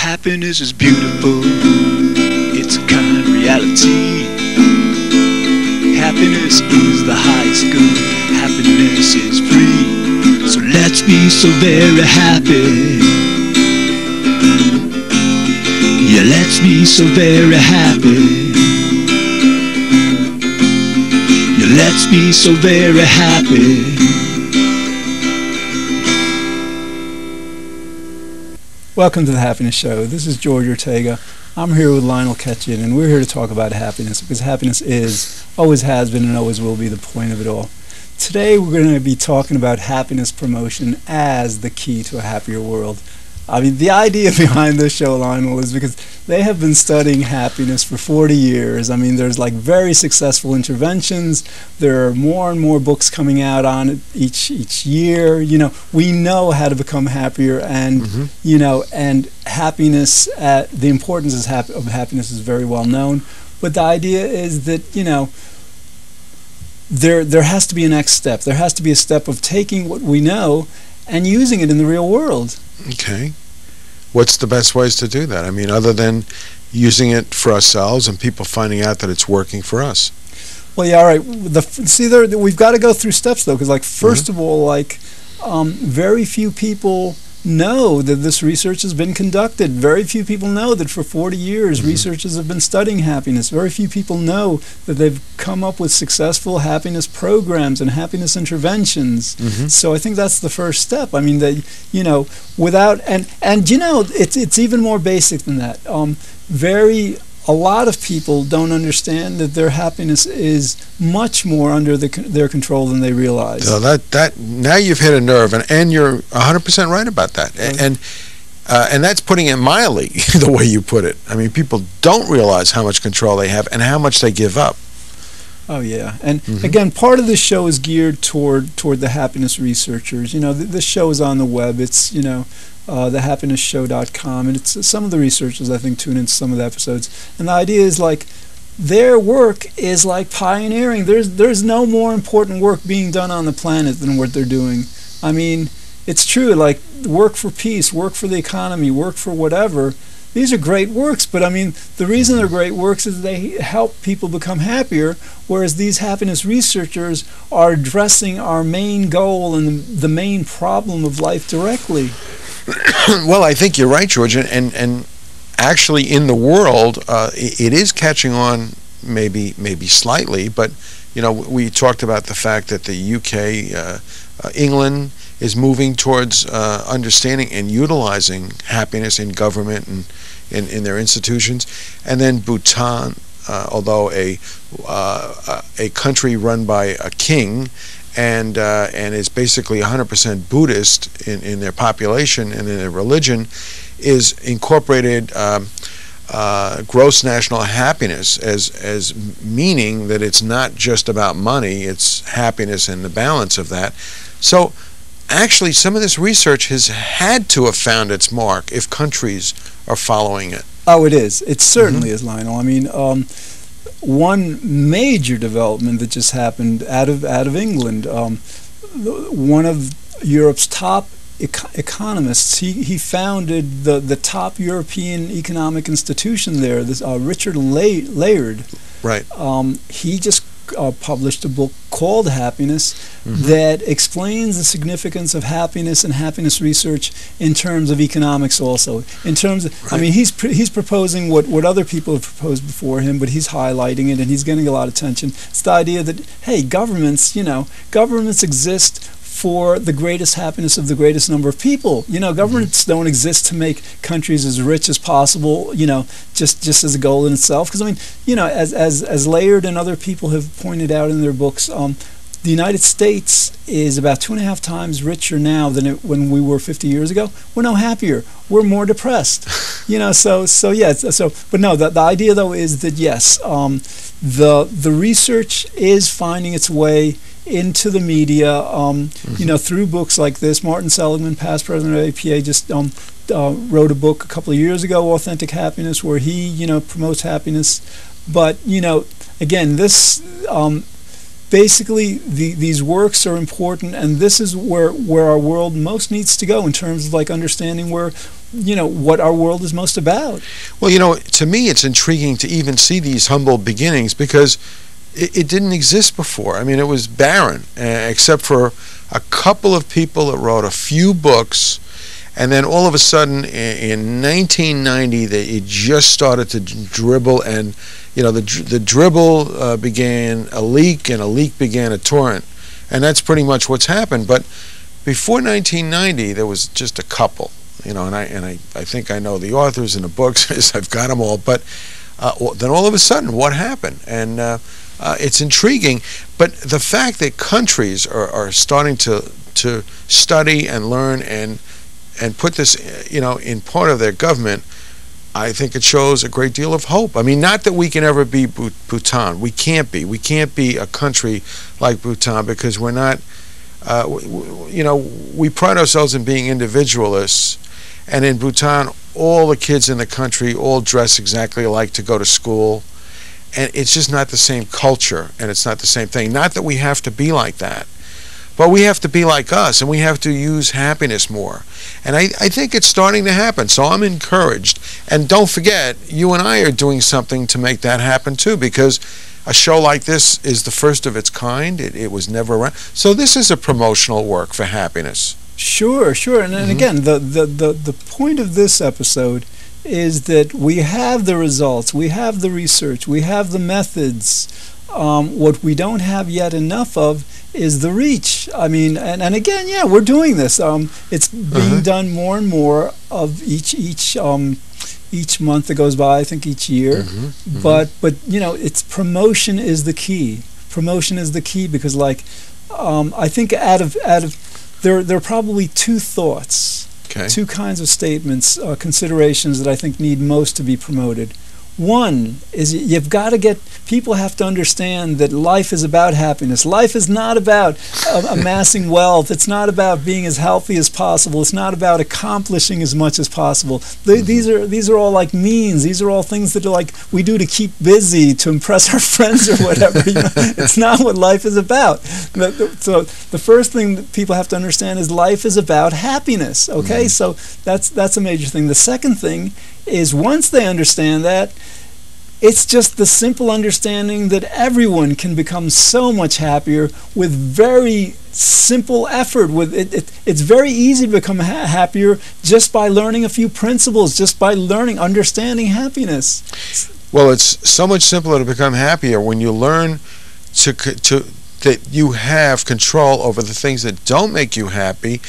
Happiness is beautiful, it's a kind reality. Happiness is the highest good, happiness is free. So let's be so very happy. Yeah, let's be so very happy. Yeah, let's be so very happy. Welcome to the Happiness Show. This is George Ortega. I'm here with Lionel Ketchin, and we're here to talk about happiness because happiness is, always has been, and always will be the point of it all. Today we're going to be talking about happiness promotion as the key to a happier world. I mean, the idea behind this show, Lionel, is because they have been studying happiness for 40 years. I mean, there's like very successful interventions. There are more and more books coming out on it each year. You know, we know how to become happier, and you know, and happiness, the importance of happiness is very well known. But the idea is that, you know, there has to be a next step. There has to be a step of taking what we know and using it in the real world. Okay. What's the best ways to do that? I mean, other than using it for ourselves and people finding out that it's working for us. Well, yeah, all right. We've got to go through steps, though, because, like, first of all, like, very few people know that this research has been conducted. Very few people know that for 40 years researchers have been studying happiness. Very few people know that they've come up with successful happiness programs and happiness interventions. So I think that's the first step. I mean, that, you know, without, and you know, it's even more basic than that. A lot of people don't understand that their happiness is much more under their control than they realize. So now you've hit a nerve, and you're 100% right about that. And that's putting it mildly, the way you put it. I mean, people don't realize how much control they have and how much they give up. Oh yeah, and again, part of this show is geared toward the happiness researchers. You know, this show is on the web. It's, you know, thehappinessshow.com, and it's some of the researchers, I think, tune into some of the episodes. And the idea is, like, their work is like pioneering. There's no more important work being done on the planet than what they're doing. I mean, it's true. Like, work for peace, work for the economy, work for whatever. These are great works, but I mean, the reason they're great works is they help people become happier, whereas these happiness researchers are addressing our main goal and the main problem of life directly. Well, I think you're right, George, and actually in the world, it is catching on, maybe slightly, but, you know, we talked about the fact that the UK, England, is moving towards understanding and utilizing happiness in government and in their institutions. And then Bhutan, although a country run by a king and is basically 100% Buddhist in their population and in their religion, is incorporated gross national happiness as meaning that it's not just about money, it's happiness and the balance of that. So actually, some of this research has had to have found its mark if countries are following it. Oh, it is. It certainly is, Lionel. I mean, one major development that just happened out of England, one of Europe's top economists, he founded the top European economic institution there, this Richard Layard. Right. He just published a book called Happiness that explains the significance of happiness and happiness research in terms of economics also. In terms of, I mean, he's proposing what other people have proposed before him, but he's highlighting it and he's getting a lot of attention. It's the idea that, hey, governments, you know, governments exist for the greatest happiness of the greatest number of people. You know, governments don't exist to make countries as rich as possible, you know, just as a goal in itself. Because, I mean, you know, as Layard and other people have pointed out in their books, the United States is about 2.5 times richer now than when we were 50 years ago. We're no happier. We're more depressed. You know, but no, the idea, though, is that, yes, the research is finding its way into the media, you know, through books like this. Martin Seligman, past president of APA, just wrote a book a couple of years ago, Authentic Happiness, where he, you know, promotes happiness. But, you know, again, this basically these works are important, and this is where our world most needs to go in terms of like understanding where, what our world is most about. Well, to me it's intriguing to even see these humble beginnings, because it didn't exist before. I mean, it was barren, except for a couple of people that wrote a few books, and then all of a sudden in 1990 it just started to dribble, and the dribble began a leak, and a leak began a torrent, and that's pretty much what's happened. But before 1990 there was just a couple, and I think I know the authors and the books, I've got them all, but then all of a sudden what happened? And it's intriguing, but the fact that countries are starting to study and learn and put this in part of their government, I think it shows a great deal of hope. I mean, not that we can ever be Bhutan. We can't be a country like Bhutan, because we're not, we pride ourselves in being individualists, and in Bhutan all the kids in the country all dress exactly alike to go to school, and it's just not the same culture, and it's not the same thing. Not that we have to be like that, but we have to be like us, and we have to use happiness more. And I think it's starting to happen, so I'm encouraged. And don't forget, you and I are doing something to make that happen too, because a show like this is the first of its kind. It was never around. So this is a promotional work for happiness. Sure. And again, the point of this episode is that we have the results, we have the research, we have the methods. What we don't have yet enough of is the reach. I mean, and again, yeah, we're doing this. It's being done more and more of each month that goes by. I think each year. But it's promotion is the key. Promotion is the key, because I think out of there are probably two thoughts, two kinds of statements, considerations that I think need most to be promoted. One is you've got to people have to understand that life is about happiness. Life is not about amassing wealth. It's not about being as healthy as possible. It's not about accomplishing as much as possible. These are all like means. These are all things that are like we do to keep busy, to impress our friends or whatever. It's not what life is about. So the first thing that people have to understand is life is about happiness. Okay, so that's a major thing. The second thing is, once they understand that, it's just the simple understanding that everyone can become so much happier with very simple effort. It's very easy to become happier just by learning a few principles, just by understanding happiness. Well, it's so much simpler to become happier when you learn that you have control over the things that don't make you happy,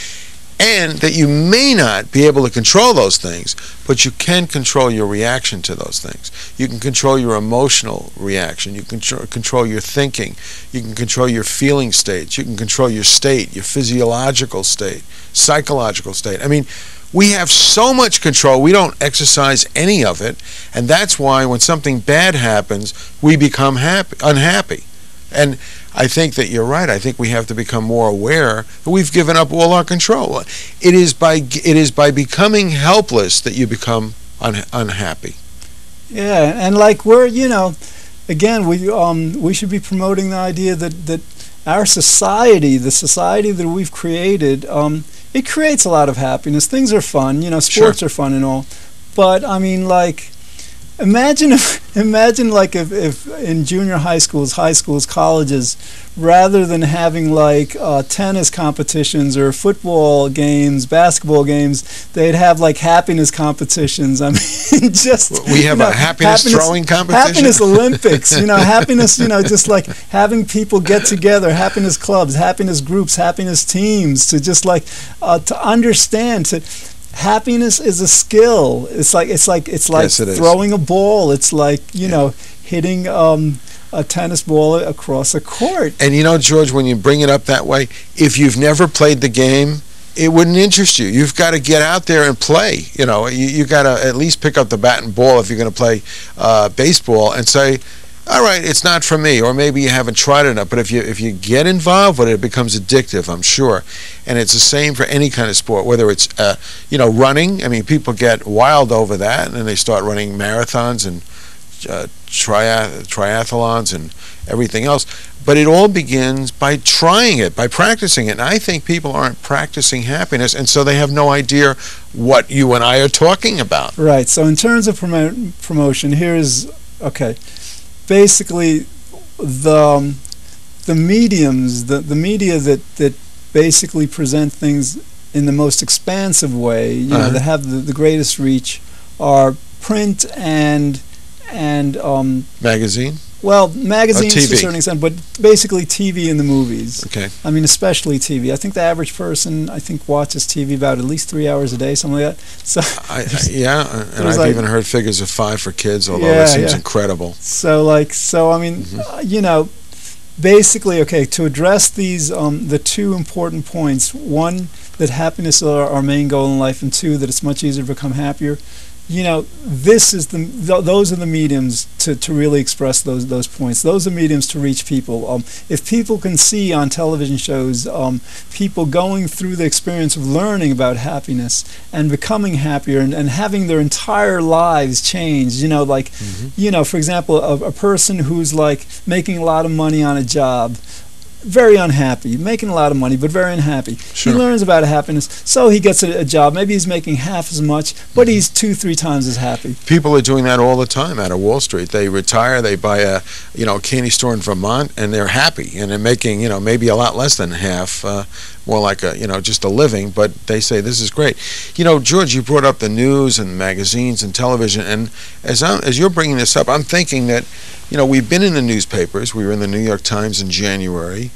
and that you may not be able to control those things, but you can control your reaction to those things. You can control your emotional reaction. You can control your thinking. You can control your feeling states. You can control your state, your physiological state, psychological state. I mean, we have so much control, we don't exercise any of it, and that's why when something bad happens, we become unhappy. And I think that you're right. I think we have to become more aware that we've given up all our control. It is by becoming helpless that you become unhappy. Yeah, and like again, we should be promoting the idea that our society, the society that we've created, it creates a lot of happiness. Things are fun, sports are fun and all, but I mean, like, Imagine if in junior high schools, colleges, rather than having like tennis competitions or football games, basketball games, they'd have like happiness competitions. I mean, just we have a happiness throwing competition, happiness Olympics. Happiness. Just like having people get together, happiness clubs, happiness groups, happiness teams, to just like to understand. Happiness is a skill. It's like yes, throwing a ball. It's like hitting a tennis ball across a court. And George, when you bring it up that way, if you've never played the game, it wouldn't interest you. You've got to get out there and play. You got to at least pick up the bat and ball if you're going to play baseball, and say, all right, it's not for me, or maybe you haven't tried it enough. But if you get involved with it, it becomes addictive, I'm sure. And it's the same for any kind of sport, whether it's running. I mean, people get wild over that, and then they start running marathons and triathlons and everything else. But it all begins by trying it, by practicing it. And I think people aren't practicing happiness, and so they have no idea what you and I are talking about. Right. So in terms of promotion, here's, okay, basically the mediums, the media that basically present things in the most expansive way, you know, that have the greatest reach, are print and magazine. Well, magazines to a TV. certain extent, but basically TV and the movies. Okay. I mean, especially TV. I think the average person, watches TV about at least 3 hours a day, something like that. So and I've like, even heard figures of 5 for kids, although yeah, that seems incredible. So I mean, you know, basically, okay, to address these, the two important points: one, that happiness is our main goal in life, and two, that it's much easier to become happier. You know, this is those are the mediums to really express those points. Those are mediums to reach people. If people can see on television shows people going through the experience of learning about happiness and becoming happier and having their entire lives changed, you know, like, you know, for example, a person who's like making a lot of money on a job, very unhappy, making a lot of money, but very unhappy. Sure. He learns about happiness, so he gets a job. Maybe he's making half as much, but he's 2-3 times as happy. People are doing that all the time out of Wall Street. They retire, they buy a candy store in Vermont, and they're happy, and they're making maybe a lot less than half, more like just a living. But they say this is great. You know, George, you brought up the news and magazines and television, and as you're bringing this up, I'm thinking that, you know, we've been in the newspapers. We were in the New York Times in January.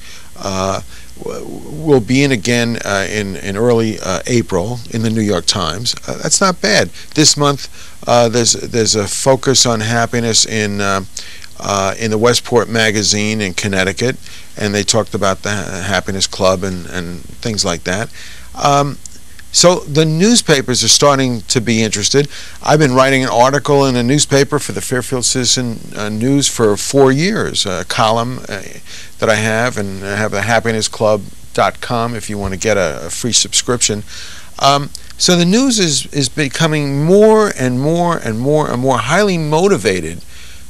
We'll be in again in early April in the New York Times. That's not bad. This month, there's a focus on happiness in the Westport magazine in Connecticut, and they talked about the Happiness Club and things like that. So the newspapers are starting to be interested. I've been writing an article in a newspaper for the Fairfield Citizen News for 4 years, a column that I have, and I have the happinessclub.com if you want to get a free subscription. So the news is becoming more and more and more and more highly motivated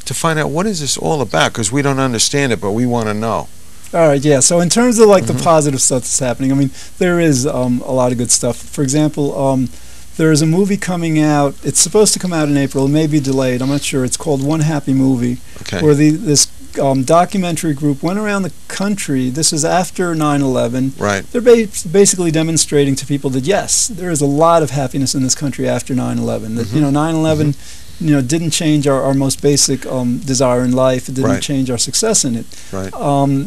to find out what is this all about, because we don't understand it, but we want to know. All right, yeah. So in terms of like the positive stuff that's happening, I mean, there is a lot of good stuff. For example, there is a movie coming out. It's supposed to come out in April. It may be delayed. I'm not sure. It's called One Happy Movie, where this documentary group went around the country. This is after 9/11. Right. They're basically demonstrating to people that yes, there is a lot of happiness in this country after 9/11. That 9/11. Didn't change our most basic desire in life. It didn't change our success in it. Right.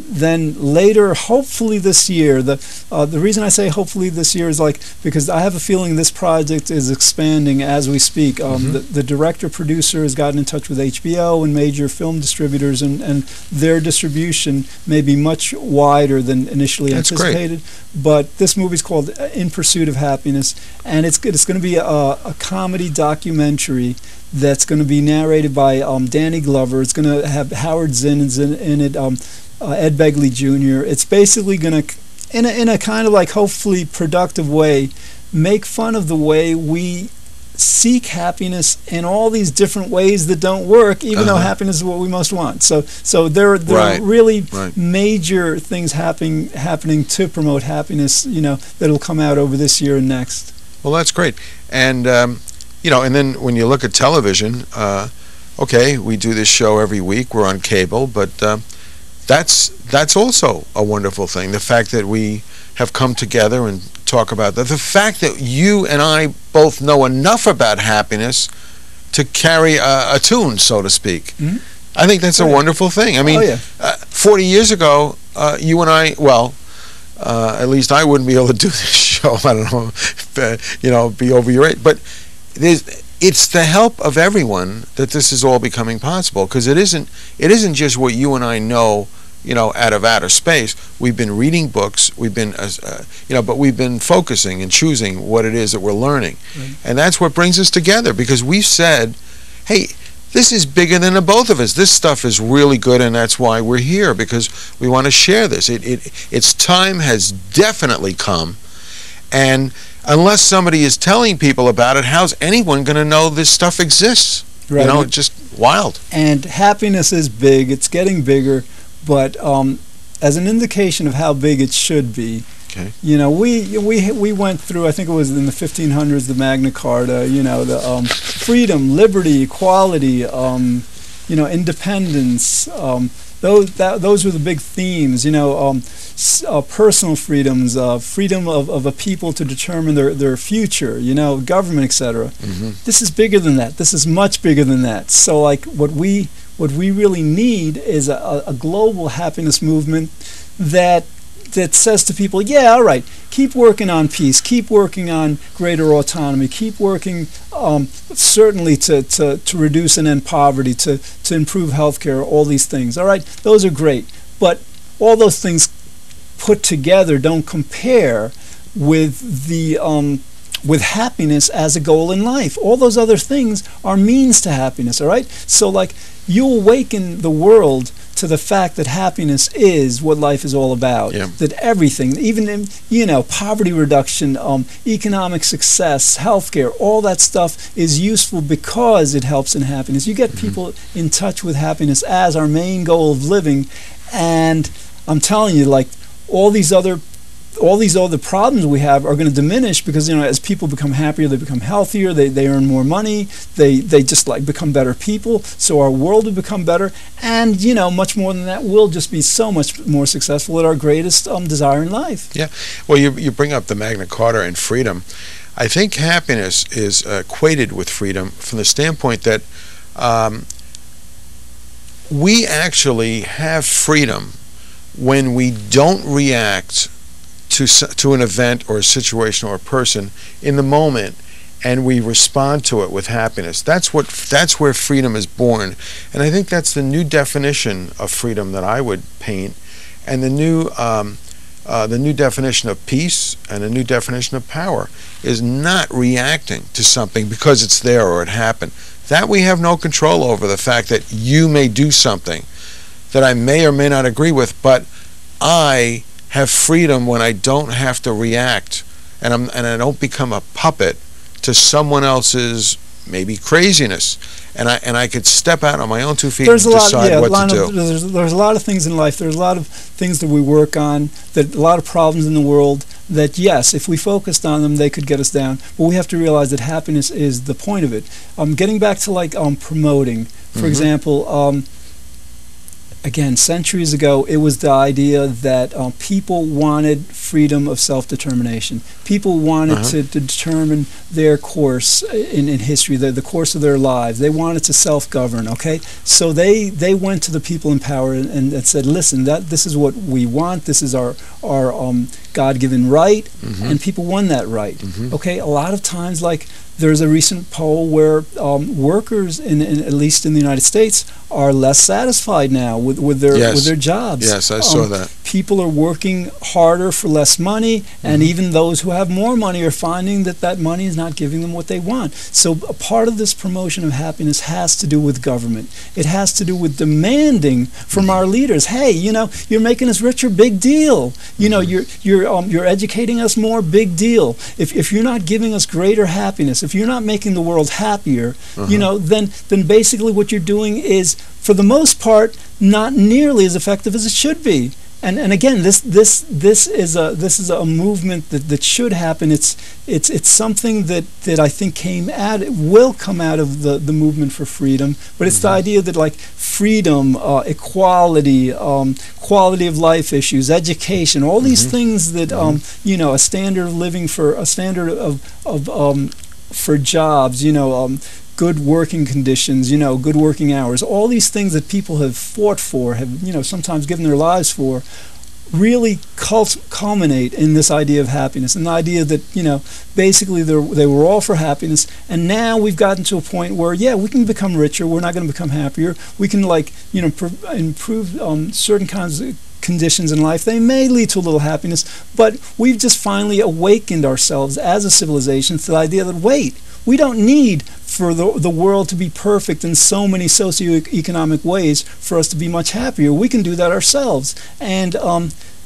Then later, hopefully this year, the reason I say hopefully this year is because I have a feeling this project is expanding as we speak. The director-producer has gotten in touch with HBO and major film distributors, and their distribution may be much wider than initially anticipated. But this movie is called In Pursuit of Happiness, and it's going to be a comedy documentary that's going to be narrated by Danny Glover. It's going to have Howard Zinn in it, Ed Begley Jr. It's basically going to, in a kind of hopefully productive way, make fun of the way we seek happiness in all these different ways that don't work, even though happiness is what we most want. So there are really major things happening to promote happiness, that'll come out over this year and next. Well, that's great. And and then when you look at television, okay, we do this show every week. We're on cable, but that's also a wonderful thing. The fact that we have come together and talk about that. The fact that you and I both know enough about happiness to carry a tune, so to speak. I think that's a wonderful thing. I mean, 40 years ago, you and I, at least I wouldn't be able to do this show. I don't know, be over your age. But it's the help of everyone that this is all becoming possible, because it isn't just what you and I know, out of outer space. We've been reading books, we've been but we've been focusing and choosing what it is that we're learning. And that's what brings us together, because we've said, hey, this is bigger than the both of us. This stuff is really good, and that's why we're here, because we want to share this. Its time has definitely come, and unless somebody is telling people about it, how's anyone going to know this stuff exists? Right. You know, just wild. And happiness is big. It's getting bigger, but as an indication of how big it should be, Okay. you know, we went through, I think it was in the 1500s, the Magna Carta, you know, the freedom, liberty, equality, you know, independence. Those were the big themes, you know, personal freedoms, freedom of a people to determine their future, you know, government, etc. This is bigger than that. This is much bigger than that. So, like, what we really need is a global happiness movement that says to people, yeah, all right, keep working on peace, keep working on greater autonomy, keep working certainly to reduce and end poverty, to improve healthcare, all these things. All right, those are great, but all those things put together don't compare with the with happiness as a goal in life. All those other things are means to happiness. All right, so like you awaken the world to the fact that happiness is what life is all about. Yeah. That everything, even in, you know, poverty reduction, economic success, healthcare, all that stuff is useful because it helps in happiness. You get people in touch with happiness as our main goal of living, and I'm telling you, like, all these other problems we have are going to diminish because, you know, as people become happier, they become healthier, they earn more money, they just like become better people, so our world will become better, and, you know, much more than that, we'll just be so much more successful at our greatest desire in life. Yeah. Well, you bring up the Magna Carta and freedom. I think happiness is equated with freedom from the standpoint that we actually have freedom when we don't react to an event or a situation or a person in the moment, and we respond to it with happiness. That's where freedom is born, and I think that's the new definition of freedom that I would paint, and the new definition of peace and the new definition of power is not reacting to something because it's there or it happened. That we have no control over, the fact that you may do something that I may or may not agree with, but I have freedom when I don't have to react, and I don't become a puppet to someone else's maybe craziness, and I could step out on my own 2 feet and decide what to do. There's a lot of things in life. There's a lot of things that we work on, that a lot of problems in the world that, yes, if we focused on them, they could get us down. But we have to realize that happiness is the point of it. Getting back to like promoting, for example. Again, centuries ago, it was the idea that people wanted freedom of self-determination. People wanted to determine their course in history, the course of their lives. They wanted to self-govern, okay? So they went to the people in power and said, listen, this is what we want. This is our God-given right, and people won that right, okay? A lot of times, like, there's a recent poll where workers, at least in the United States, are less satisfied now with their jobs. Yes, I saw that. People are working harder for less money, and even those who have more money are finding that money is not giving them what they want. So a part of this promotion of happiness has to do with government. It has to do with demanding from our leaders, hey, you know, you're making us richer, big deal. You know, you're educating us more, big deal. If you're not giving us greater happiness, if you're not making the world happier, you know, then basically what you're doing is, for the most part, not nearly as effective as it should be. And again, this is a movement that should happen. It's something that I think will come out of the movement for freedom. But it's the idea that, like, freedom, equality, quality of life issues, education, all these things that you know, a standard of living, a standard for jobs, you know, good working conditions, you know, good working hours, all these things that people have fought for, have, you know, sometimes given their lives for, really culminate in this idea of happiness, and the idea that, you know, basically they were all for happiness, and now we've gotten to a point where, yeah, we can become richer, we're not going to become happier, we can, like, you know, improve certain kinds of conditions in life. They may lead to a little happiness, but we've just finally awakened ourselves as a civilization to the idea that, wait, we don't need for the world to be perfect in so many socioeconomic ways for us to be much happier. We can do that ourselves. And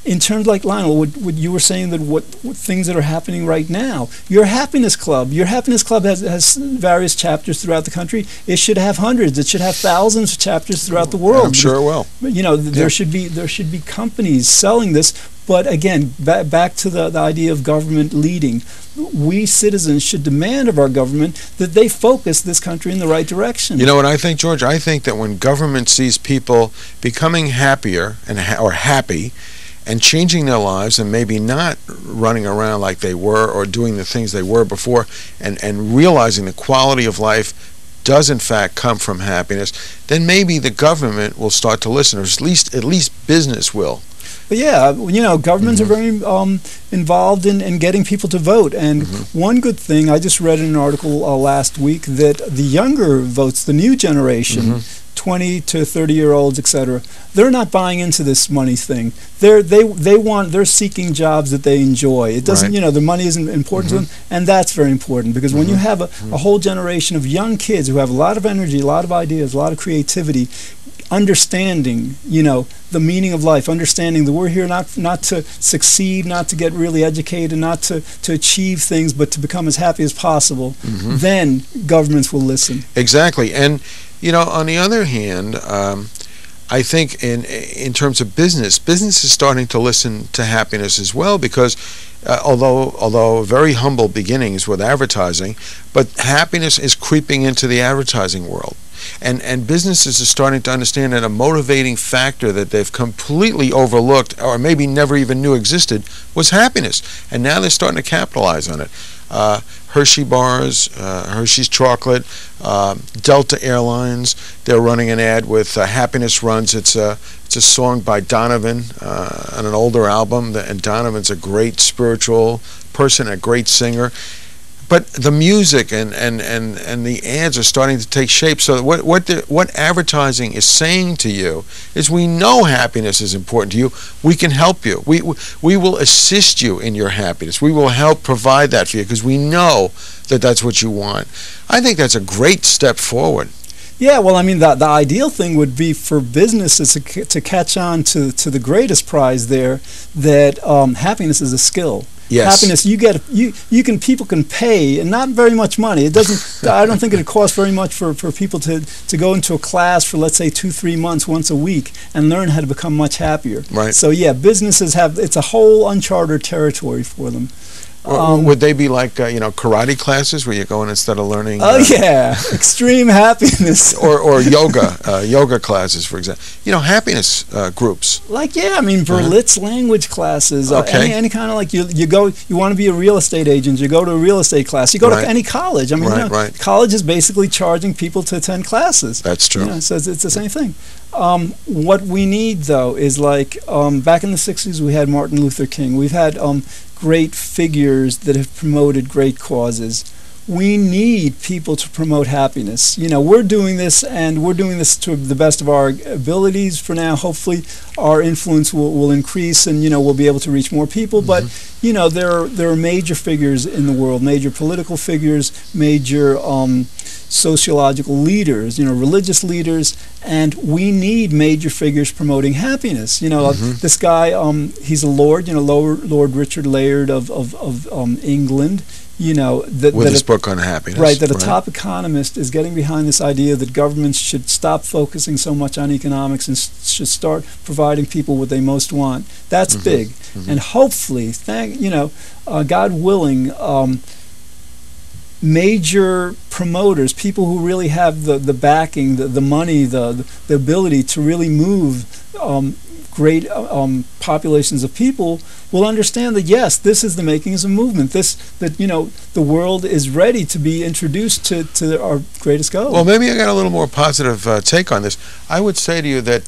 in terms like Lionel, what you were saying, that what things that are happening right now, your Happiness Club has various chapters throughout the country. It should have hundreds. It should have thousands of chapters throughout the world. I'm sure it will. You know, there should be companies selling this. But again, back to the idea of government leading. We citizens should demand of our government that they focus this country in the right direction. You know what I think, George? I think that when government sees people becoming happier or happy and changing their lives and maybe not running around like they were or doing the things they were before, and realizing the quality of life does in fact come from happiness, then maybe the government will start to listen, or at least business will. But yeah, you know, governments are very involved in getting people to vote. And one good thing, I just read in an article last week that the younger votes, the new generation, 20 to 30-year-olds, etc., they're not buying into this money thing. They're seeking jobs that they enjoy. It doesn't, you know, the money isn't important to them, and that's very important, because when you have a whole generation of young kids who have a lot of energy, a lot of ideas, a lot of creativity, understanding, you know, the meaning of life, understanding that we're here not to succeed, not to get really educated, not to achieve things, but to become as happy as possible, then governments will listen. Exactly. And, you know, on the other hand, I think in terms of business is starting to listen to happiness as well, because although very humble beginnings with advertising, but happiness is creeping into the advertising world. And businesses are starting to understand that a motivating factor that they've completely overlooked, or maybe never even knew existed, was happiness. And now they're starting to capitalize on it. Hershey bars, Hershey's chocolate, Delta Airlines, they're running an ad with Happiness Runs. It's a song by Donovan on an older album, and Donovan's a great spiritual person, a great singer. But the music and the ads are starting to take shape. So what advertising is saying to you is, we know happiness is important to you. We can help you. We will assist you in your happiness. We will help provide that for you, because we know that that's what you want. I think that's a great step forward. Yeah, well, I mean, the ideal thing would be for businesses to catch on to the greatest prize there, that happiness is a skill. Yes. Happiness, people can pay, and not very much money. It doesn't. I don't think it costs very much for people to go into a class for, let's say, 2-3 months once a week and learn how to become much happier. Right. So yeah, businesses it's a whole uncharted territory for them. Would they be like karate classes where you go in instead of learning? Oh yeah, extreme happiness. or yoga classes, for example. You know, happiness groups. Like Berlitz language classes. Okay. Any kind of, like, you want to be a real estate agent, you go to a real estate class. You go to any college. I mean, college is basically charging people to attend classes. That's true. You know, so it's the same thing. What we need, though, is like back in the 60s we had Martin Luther King. We've had great figures that have promoted great causes. We need people to promote happiness. You know, we're doing this, and we're doing this to the best of our abilities for now. Hopefully our influence will increase, and, you know, we'll be able to reach more people. But, you know, there are major figures in the world, major political figures, major sociological leaders, you know, religious leaders, and we need major figures promoting happiness. You know, this guy, he's a lord, you know, Lord Richard Layard of England. You know, with his book on happiness, right? That a top economist is getting behind this idea that governments should stop focusing so much on economics and should start providing people what they most want. That's big, and hopefully, God willing, major promoters, people who really have the backing, the money, the ability to really move great populations of people, will understand that yes, this is the makings of movement. The world is ready to be introduced to our greatest goal. Well, maybe I got a little more positive take on this. I would say to you that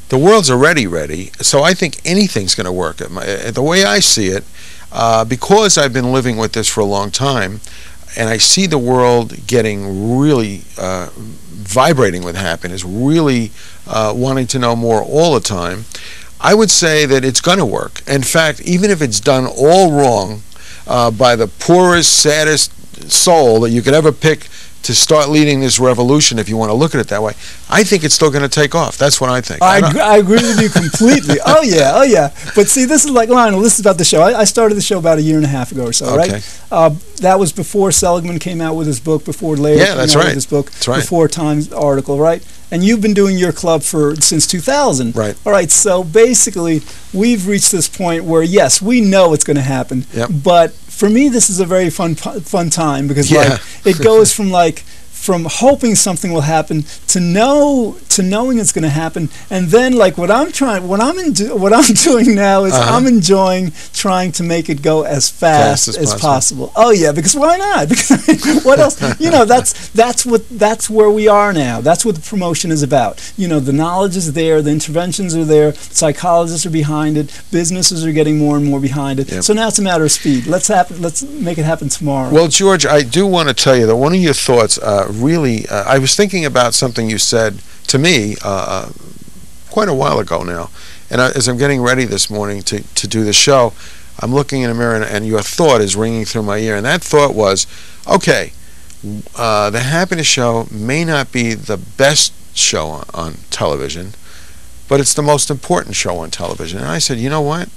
the world's already ready, so I think anything's going to work. The way I see it, because I've been living with this for a long time, and I see the world getting really vibrating with happiness, really wanting to know more all the time, I would say that it's going to work. In fact, even if it's done all wrong by the poorest, saddest soul that you could ever pick to start leading this revolution, if you want to look at it that way, I think it's still going to take off. That's what I think. I agree with you completely. Oh yeah. But see, this is like Lionel. This is about the show. I started the show about 1.5 years ago or so, Okay. right? That was before Seligman came out with his book, before Laird came out with his book, That's right. before Times article, right? And you've been doing your club since 2000. Right. All right, so basically, we've reached this point where, yes, we know it's going to happen, Yep. but for me, this is a very fun time because Yeah. it goes from hoping something will happen to knowing it's going to happen, and then what I'm doing now is I'm enjoying trying to make it go as fast as possible. Oh yeah, because why not? Because what else? That's where we are now. That's what the promotion is about. The knowledge is there, the interventions are there, psychologists are behind it, businesses are getting more and more behind it. Yep. So now it's a matter of speed. Let's make it happen tomorrow. Well, George, I do want to tell you that one of your thoughts really, I was thinking about something you said to me quite a while ago now, and as I'm getting ready this morning to do the show, I'm looking in a mirror, and your thought is ringing through my ear, and that thought was, okay, the Happiness Show may not be the best show on television, but it's the most important show on television. And I said, you know what?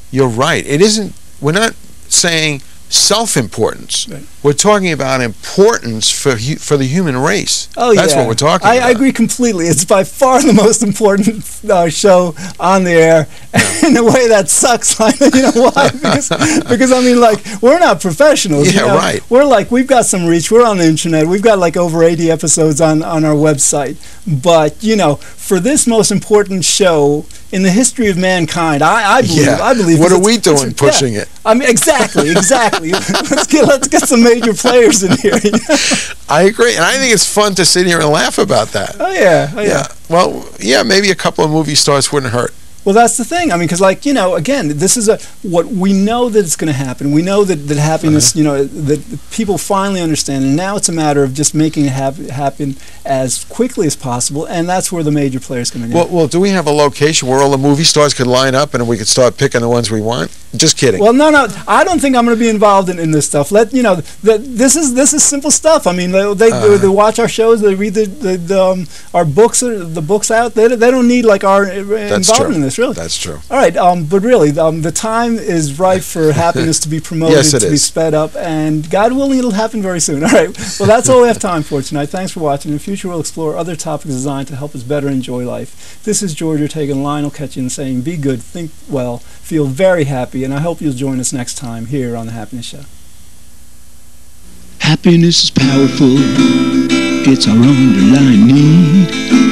You're right. It isn't. We're not saying self-importance. Right. We're talking about importance for the human race. Oh, That's yeah. what we're talking about. I agree completely. It's by far the most important show on the air. In a way that sucks. You know why? Because I mean, we're not professionals. Yeah, right. We've got some reach. We're on the internet. We've got over 80 episodes on our website. But for this most important show in the history of mankind, I believe. What are we doing pushing it? I mean, exactly. Let's get some major players in here. I agree, and I think it's fun to sit here and laugh about that. Oh yeah. Well, yeah, maybe a couple of movie stars wouldn't hurt. Well, that's the thing. I mean, because again, this is what we know that it's going to happen. We know that happiness, that people finally understand, and now it's a matter of just making it happen as quickly as possible, and that's where the major players come in. Well, do we have a location where all the movie stars could line up and we could start picking the ones we want? Just kidding. Well, no, I don't think I'm going to be involved in this stuff. This is simple stuff. I mean, they watch our shows, they read our books, the books out. They don't need our involvement in this. Really. That's true. All right, but really, the time is ripe for happiness to be promoted, Yes, it to be is. sped up, and God willing, it'll happen very soon. All right, well, that's all we have time for tonight. Thanks for watching. In the future, we'll explore other topics designed to help us better enjoy life. This is George Ortega and Lionel Ketchin saying, be good, think well, feel very happy, and I hope you'll join us next time here on The Happiness Show. Happiness is powerful. It's our underlying need.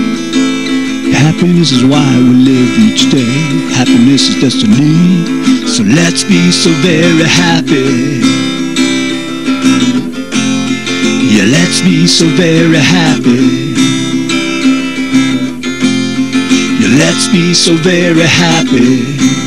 Happiness is why we live each day. Happiness is destiny. So let's be so very happy. Yeah, let's be so very happy. Yeah, let's be so very happy.